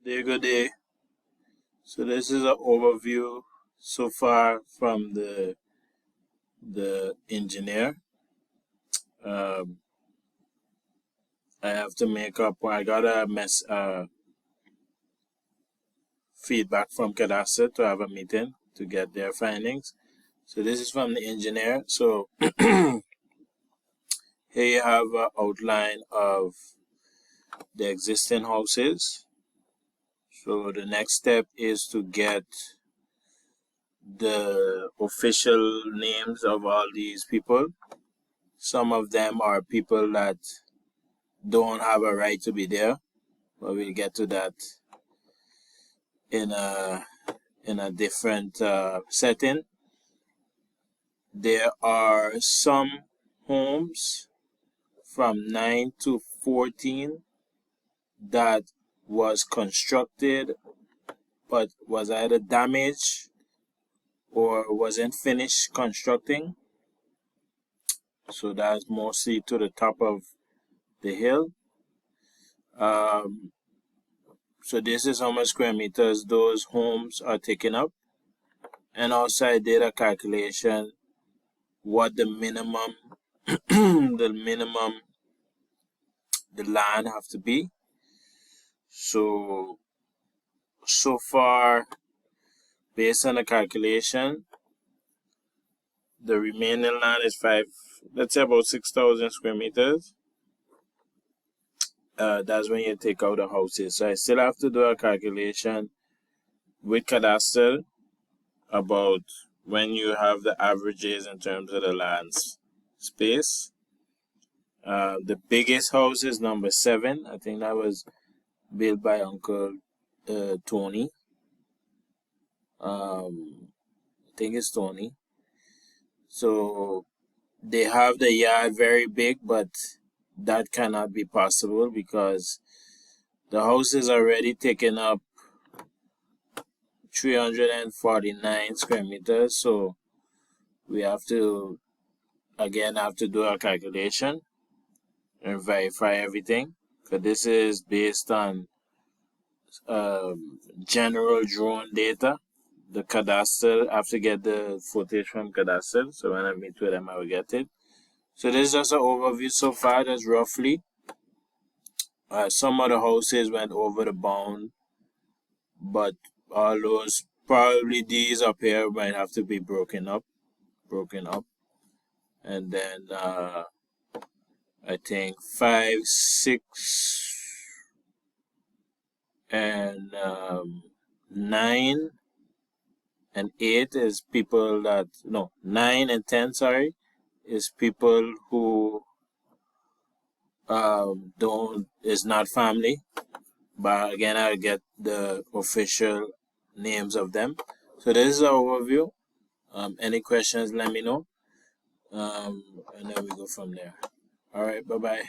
Good day. So this is an overview so far from the engineer. Um, I have to make up. I got a feedback from Cadastre to have a meeting to get their findings. So this is from the engineer. So here you have an outline of the existing houses. So the next step is to get the official names of all these people. Some of them are people that don't have a right to be there, but we'll get to that in a different setting. There are some homes from 9 to 14 that was constructed but was either damaged or wasn't finished constructing. So that's mostly to the top of the hill. So this is how much square meters those homes are taking up. And also I did a calculation what the minimum the land have to be. So far, based on the calculation, the remaining land is let's say about 6,000 square meters. That's when you take out the houses. So I still have to do a calculation with Cadastre about when you have the averages in terms of the land's space. The biggest house is number 7. I think that was built by Uncle Tony. I think it's Tony. So they have the yard very big, but that cannot be possible because the house is already taking up 349 square meters. So we have to do a calculation and verify everything. Because this is based on general drone data. The Cadastre, I have to get the footage from Cadastre. So when I meet with them, I will get it. So this is just an overview so far. That's roughly. Some of the houses went over the bound, but all those, probably these up here might have to be broken up. And then I think 5, 6, and 9 and 8 is people that, no, 9 and 10, sorry, is people who is not family. But again, I'll get the official names of them. So this is our overview. Any questions, let me know. And then we go from there. All right, bye-bye.